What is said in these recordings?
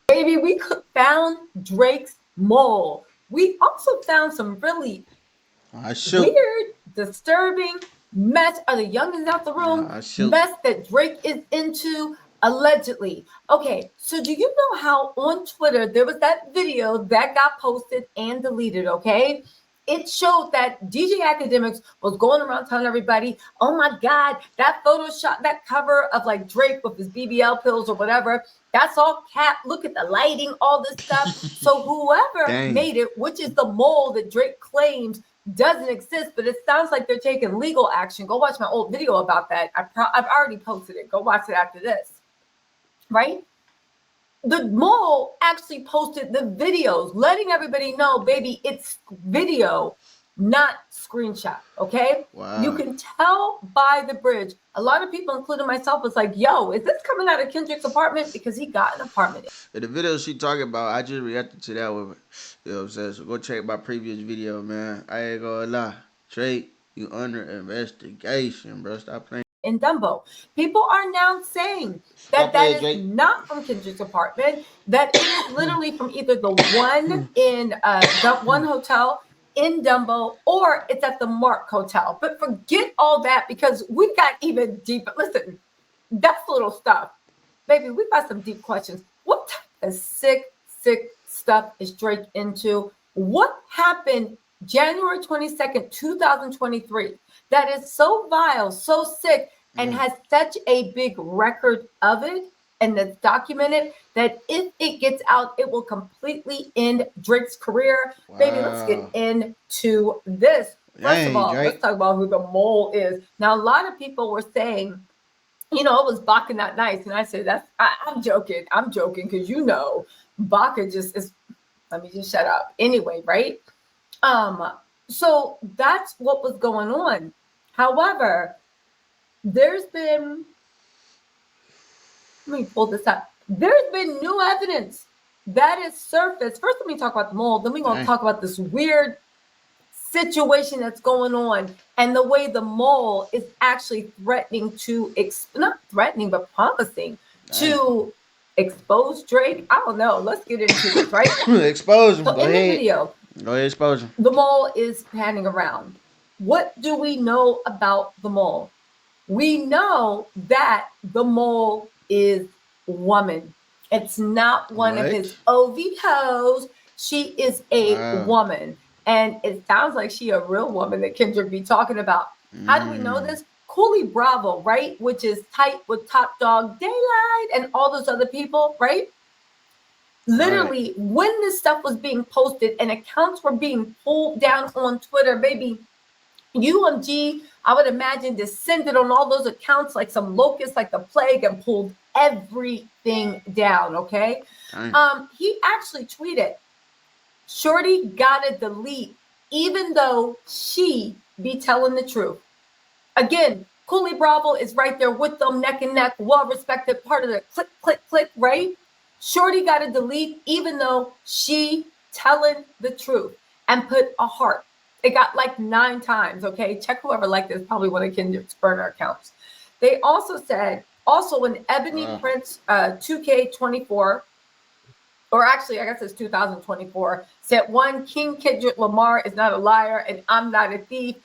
Baby, we found Drake's mole. We also found some really I shoot. weird, disturbing mess. Are the youngins out the room? I shoot. Mess that Drake is into allegedly. Okay, so do you know how on Twitter there was that video that got posted and deleted? Okay, it showed that DJ Academics was going around telling everybody, "Oh my God, that Photoshop, that cover of like Drake with his BBL pills or whatever, that's all cap. Look at the lighting, all this stuff." So whoever Dang. made it, which is the mole that Drake claims doesn't exist, but it sounds like they're taking legal action. Go watch my old video about that. I've already posted it. Go watch it after this, right? The mole actually posted the videos, letting everybody know, baby, it's video, not screenshot. Okay. You Wow. can tell by the bridge. A lot of people, including myself, was like, yo, is this coming out of Kendrick's apartment? Because he got an apartment. In the video she talking about, I just reacted to that one. You know what I'm saying? So go check my previous video, man. I ain't gonna lie. Drake, you under investigation, bro. Stop playing. In Dumbo. People are now saying that Stop that playing, is Drake. not from Kendrick's apartment, that it is literally from either the one in the one hotel in Dumbo or it's at the Mark Hotel. But forget all that because we got even deeper. Listen, that's little stuff. Baby, we got some deep questions. What type of sick stuff is Drake into? What happened January 22nd, 2023 that is so vile, so sick, and Mm. has such a big record of it and that's documented that if it gets out, it will completely end Drake's career. Baby, let's get Wow. into this. First of Dang, all, let's Drake. talk about who the mole is. Now, a lot of people were saying, it was Baca not nice. And I said, I'm joking. I'm joking because Baca just is, let me just shut up. Anyway, right? Um, so that's what was going on. However, there's been, let me pull this up. There's been new evidence that is surfaced. First, let me talk about the mold. Then we're going to Dang. talk about this weird situation that's going on and the way the mole is actually threatening to, not threatening, but promising Dang. to expose Drake. I don't know. Let's get into this, right? Expose him. So Go in the ahead. video, Go ahead, expose him. the mole is panning around. What do we know about the mole? We know that the mole is woman. It's not one of his What? OV hoes. She is a Wow. woman. And it sounds like she a real woman that Kendrick be talking about. How do we know Mm. this? Cooley Bravo, right? Which is tight with Top Dog Daylight and all those other people, right? Right. Literally, when this stuff was being posted and accounts were being pulled down on Twitter, baby, UMG, I would imagine, descended on all those accounts like some locust, like the plague, and pulled everything down. Okay. Dang. He actually tweeted, Shorty gotta delete, even though she be telling the truth. Again, Cooley Bravo is right there with them, neck and neck, well respected, part of the click, click, click, right? Shorty gotta delete, even though she telling the truth, and put a heart. It got like 9 times, okay? Check whoever liked this, probably one of Kendrick's burner accounts. They also said, also in Ebony Wow. Prince 2K24, or actually, I guess it's 2024, said one, King Kendrick Lamar is not a liar and I'm not a thief.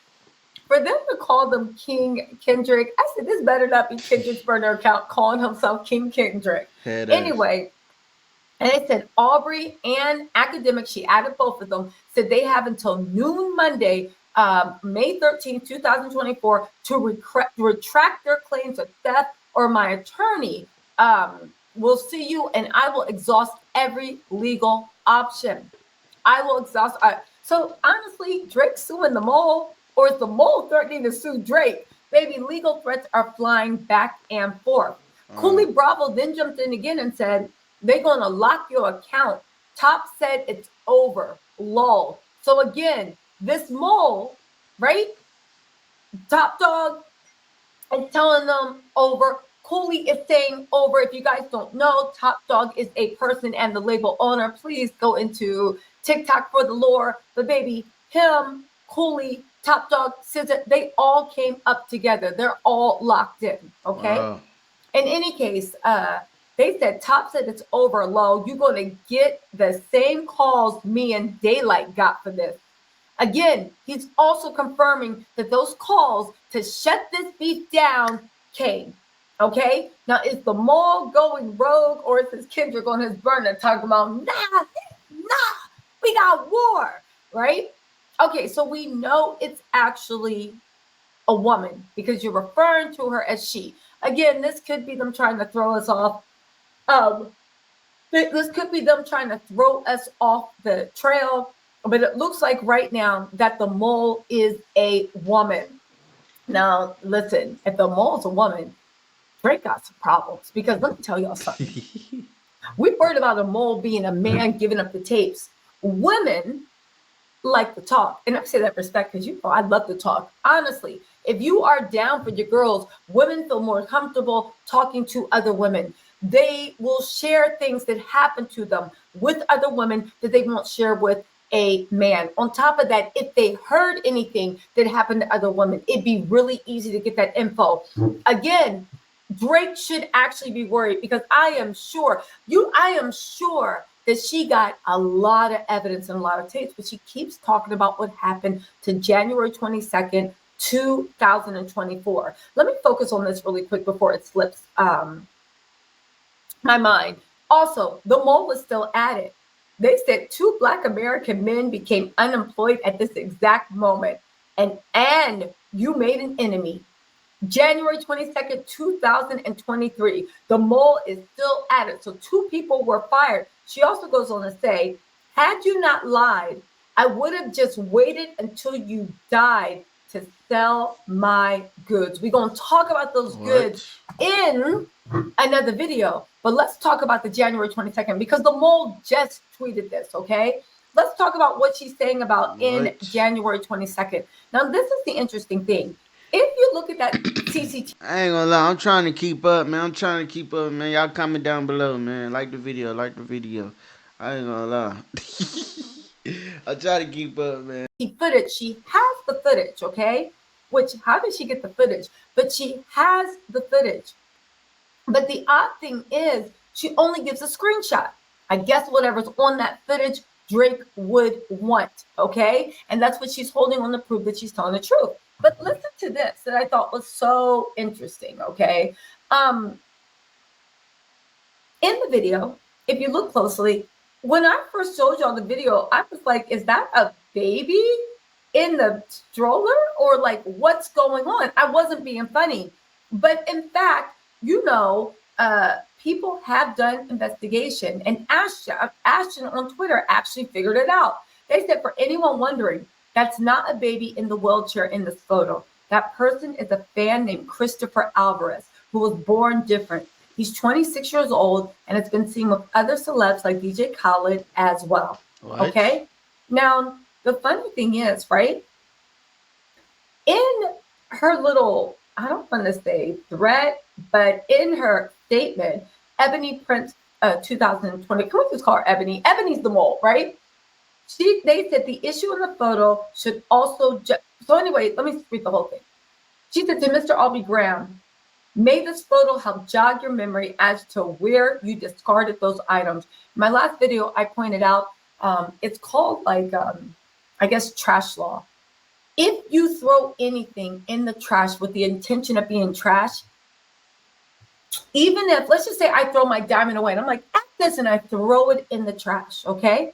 For them to call them King Kendrick, I said, this better not be Kendrick's burner account calling himself King Kendrick. Head ass. Anyway, and it said Aubrey and Academic, she added both of them, said they have until noon Monday, May 13th, 2024, to retract their claims of theft, or my attorney will sue you and I will exhaust every legal option. I will exhaust. So honestly, Drake suing the mole, or is the mole threatening to sue Drake? Baby, legal threats are flying back and forth. Uh, Cooley Bravo then jumped in again and said, they're going to lock your account. Top said it's over. Lol. So again, this mole, right? Top Dog is telling them over. Cooley is saying over. If you guys don't know, Top Dog is a person and the label owner. Please go into TikTok for the lore. But baby, him, Cooley, Top Dog, SZA, they all came up together. They're all locked in. Okay. wow. In any case, They said, Top said it's over, lol. You're going to get the same calls me and Daylight got for this. Again, he's also confirming that those calls to shut this beef down came. Okay? Now, is the mall going rogue, or is this Kendrick on his burner talking about, nah, we got war, right? Okay, so we know it's actually a woman because you're referring to her as she. Again, this could be them trying to throw us off. This could be them trying to throw us off the trail, but it looks like right now that the mole is a woman. Now, listen, if the mole is a woman, Drake got some problems, because let me tell y'all something. We've heard about a mole being a man giving up the tapes. Women like to talk, and I say that respect because I love to talk. Honestly, if you are down for your girls, women feel more comfortable talking to other women. They will share things that happen to them with other women that they won't share with a man. On top of that, if they heard anything that happened to other women, it'd be really easy to get that info. Again, Drake should actually be worried, because I am sure that she got a lot of evidence and a lot of tapes, but she keeps talking about what happened to January 22nd, 2024. Let me focus on this really quick before it slips my mind. Also, the mole was still at it. They said 2 Black American men became unemployed at this exact moment, and you made an enemy. January 22nd, 2023. The mole is still at it. So 2 people were fired. She also goes on to say, had you not lied, I would have just waited until you died to sell my goods. We're going to talk about those goods in another video. But let's talk about the January 22nd, because the mole just tweeted this, okay? Let's talk about what she's saying about in January 22nd. Now, this is the interesting thing. If you look at that CCTV. I ain't gonna lie, I'm trying to keep up, man. Y'all comment down below, man. Like the video. I ain't gonna lie. I try to keep up, man. Footage. She has the footage, okay? Which, how did she get the footage? But she has the footage. But the odd thing is, she only gives a screenshot. I guess whatever's on that footage, Drake would want, okay? And that's what she's holding on to prove that she's telling the truth. But listen to this that I thought was so interesting, okay? In the video, if you look closely, when I first showed y'all the video, I was like, is that a baby in the stroller? Or like, what's going on? I wasn't being funny. But in fact, people have done investigation, and Ashton on Twitter actually figured it out. They said, for anyone wondering, that's not a baby in the wheelchair in this photo. That person is a fan named Christopher Alvarez, who was born different. He's 26 years old and has been seen with other celebs like DJ Khaled as well. What? Okay? Now, the funny thing is, right? In her little, I don't want to say threat, but in her statement, Ebony Prince 2020, can we just call her Ebony? Ebony's the mole, right? They said the issue in the photo should also, so anyway, let me read the whole thing. She said to Mr. Aubrey Graham, may this photo help jog your memory as to where you discarded those items. In my last video, I pointed out, it's called like, I guess, trash law. If you throw anything in the trash with the intention of being trash, even if, let's just say I throw my diamond away and I'm like, F this, and I throw it in the trash, okay?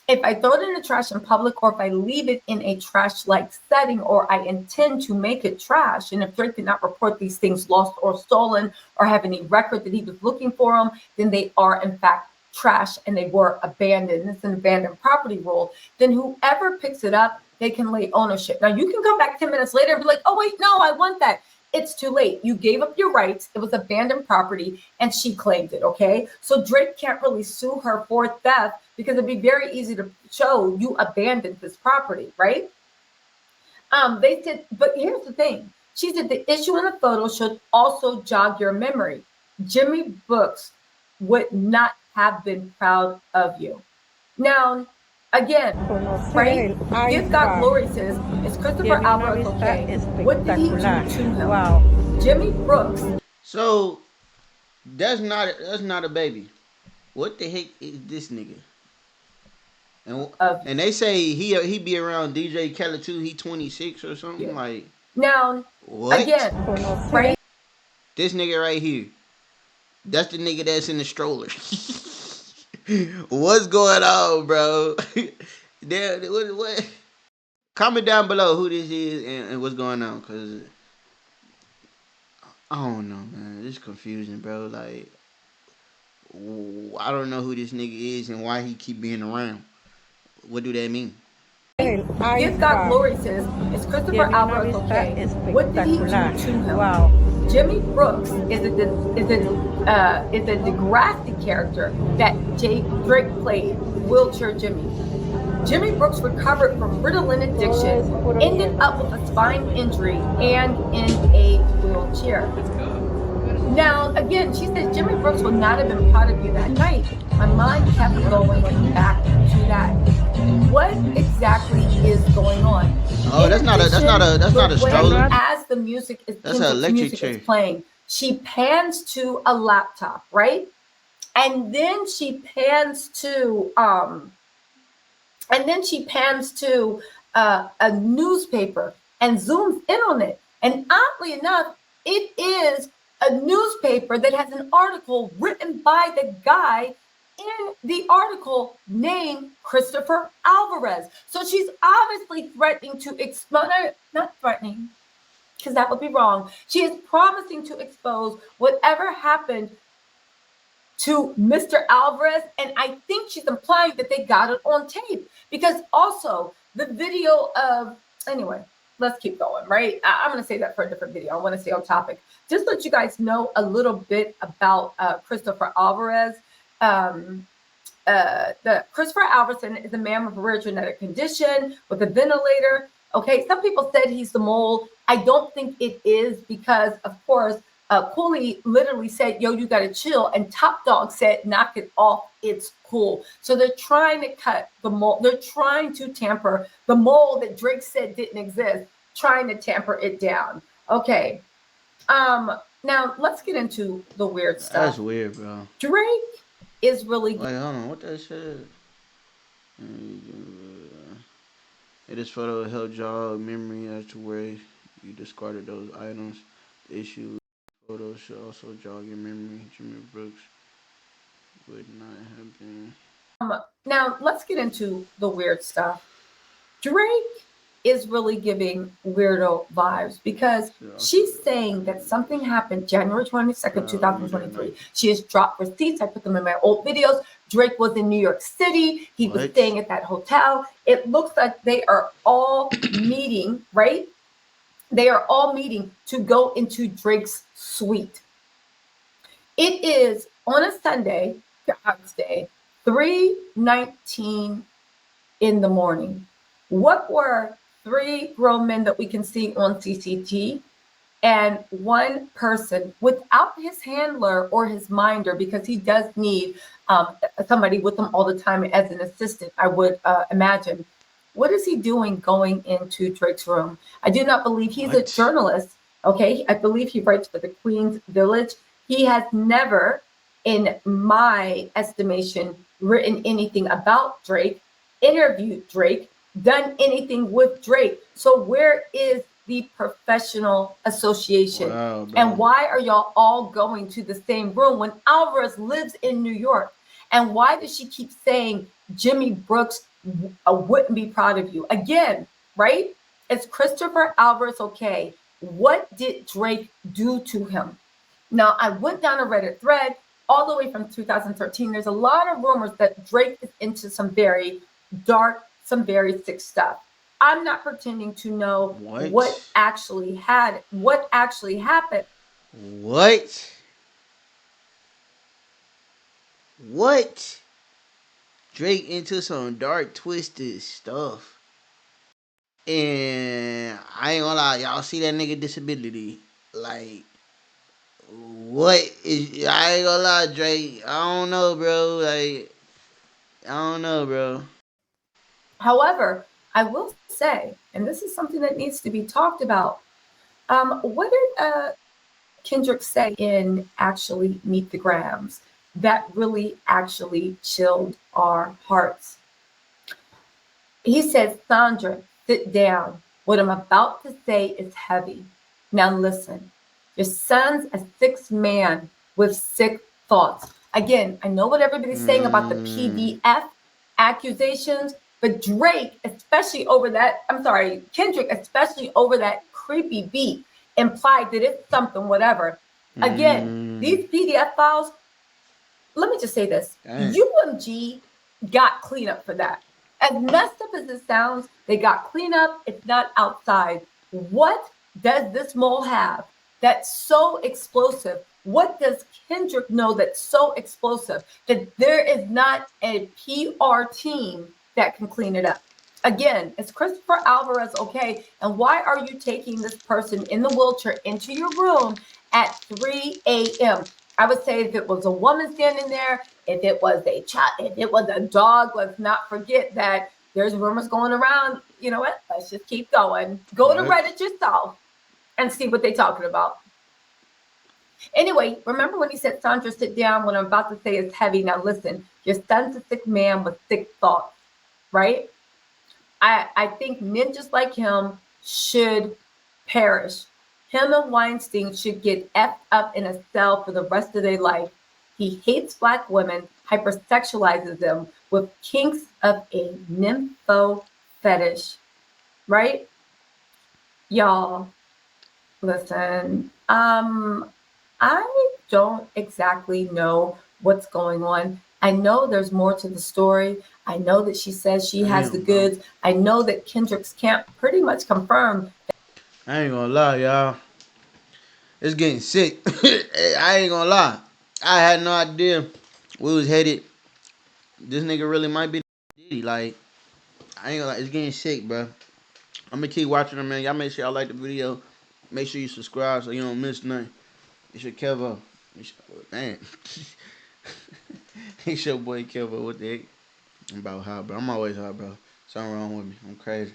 If I throw it in the trash in public, or if I leave it in a trash-like setting, or I intend to make it trash, and if Drake did not report these things lost or stolen or have any record that he was looking for them, then they are in fact trash and they were abandoned. It's an abandoned property rule. Then whoever picks it up, they can lay ownership. Now you can come back 10 minutes later and be like, oh wait, no, I want that. It's too late. You gave up your rights. It was abandoned property and she claimed it, okay? So Drake can't really sue her for theft because it'd be very easy to show you abandoned this property, right? They said, but here's the thing. She said the issue in the photo should also jog your memory. Jimmy Brooks would not have been proud of you. Now, again, right? Give God glory says, is Christopher Alvarez okay? What did he do to him? Wow. Jimmy Brooks. So That's not a baby. What the heck is this nigga? And Of and they say he be around DJ Khaled too. He 26 or something you. like Now, what? again, right? This nigga right here. That's the nigga that's in the stroller. What's going on, bro? Damn, what? Comment down below who this is and what's going on, cause I don't know, man. It's confusing, bro. Like, I don't know who this nigga is and why he keep being around. What do that mean? Give God glory, sis. Is Christopher Alvarez okay? What did he do to him? Wow. Jimmy Brooks is a Degrassi character that Drake played, Wheelchair Jimmy. Jimmy Brooks recovered from Ritalin addiction, ended up with a spine injury, and in a wheelchair. Now, again, she says Jimmy Brooks would not have been proud of you that night. My mind kept going back to that. What exactly is going on? Oh, that's not a stroller. As the music is That's an Kendrick's electric music chair. is playing, she pans to a laptop, right? And then she pans to a newspaper and zooms in on it. And oddly enough, it is a newspaper that has an article written by the guy in the article named Christopher Alvarez. So she's obviously threatening to expose, not threatening, because that would be wrong. She is promising to expose whatever happened to Mr. Alvarez, and I think she's implying that they got it on tape, because also the video of, anyway, let's keep going, right? I'm going to say that for a different video. I want to stay on topic. Just let you guys know a little bit about Christopher Alvarez. The Christopher Alvarez is a man with a rare genetic condition with a ventilator. Okay, some people said he's the mole. I don't think it is, because, of course, Cooley literally said, yo, you got to chill. And Top Dog said, knock it off. It's cool. So they're trying to cut the mold. They're trying to tamper the mold that Drake said didn't exist, trying to tamper it down. Okay. Now let's get into the weird stuff. That's weird, bro. Drake is really. Wait, hold on. What that shit? This photo will help jog memory as to where you discarded those items. The issue photos should also jog your memory. Jimmy Brooks would not have been. Now let's get into the weird stuff. Drake is really giving weirdo vibes, because she's saying that something happened January 22nd, 2023. She has dropped receipts. I put them in my old videos. Drake was in New York City. He was staying at that hotel. It looks like they are all meeting, right? They are all meeting to go into Drake's suite. It is on a Sunday, God's Day, 3:19 in the morning. What were 3 grown men that we can see on CCT and 1 person without his handler or his minder, because he does need somebody with him all the time as an assistant, I would imagine. What is he doing going into Drake's room? I do not believe he's a journalist. Okay, I believe he writes for the Queen's Village. He has never, in my estimation, written anything about Drake, interviewed Drake, done anything with Drake. So where is the professional association? Wow, and why are y'all all going to the same room when Alvarez lives in New York? And why does she keep saying Jimmy Brooks wouldn't be proud of you? Again, right? Is Christopher Alvarez okay? What did Drake do to him? Now, I went down a Reddit thread all the way from 2013. There's a lot of rumors that Drake is into some very dark, some very sick stuff. I'm not pretending to know what actually happened. What? Drake into some dark, twisted stuff. And I ain't gonna lie, y'all see that nigga disability. Like, what is, I ain't gonna lie, Drake. I don't know, bro. Like, I don't know, bro. However, I will say, and this is something that needs to be talked about, what did Kendrick say in actually Meet the Grams that really actually chilled our hearts. He said, Sandra, sit down. What I'm about to say is heavy. Now listen. Your son's a sick man with sick thoughts. Again, I know what everybody's saying about the PDF accusations, but Drake, especially over that, Kendrick, especially over that creepy beat, implied that it's something, whatever. Again, these PDF files, let me just say this. Dang. UMG got cleanup for that. As messed up as it sounds, they got cleanup. It's not outside. What does this mole have that's so explosive? What does Kendrick know that's so explosive that there is not a PR team that can clean it up? Again, is Christopher Alvarez okay? And why are you taking this person in the wheelchair into your room at 3 a.m.? I would say if it was a woman standing there, if it was a child, if it was a dog, let's not forget that there's rumors going around. You know what? Let's just keep going. Go to Reddit yourself and see what they're talking about. Anyway, remember when he said, Sandra, sit down. What I'm about to say is heavy. Now listen, your son's a sick man with sick thoughts, right? I think ninjas like him should perish. Him and Weinstein should get effed up in a cell for the rest of their life. He hates Black women, hypersexualizes them with kinks of a nympho fetish, right? Y'all, listen, I don't exactly know what's going on. I know there's more to the story. I know that she says she has the goods. I know that Kendrick's camp pretty much confirmed. I ain't gonna lie, y'all. It's getting sick. I ain't gonna lie. I had no idea we was headed. This nigga really might be Diddy. Like, I ain't gonna lie. It's getting sick, bro. I'm gonna keep watching them, man. Y'all make sure y'all like the video. Make sure you subscribe so you don't miss nothing. It's your Kevo. Man. It's your boy Kevo. What the heck? I'm about high, bro. I'm always high, bro. Something wrong with me. I'm crazy.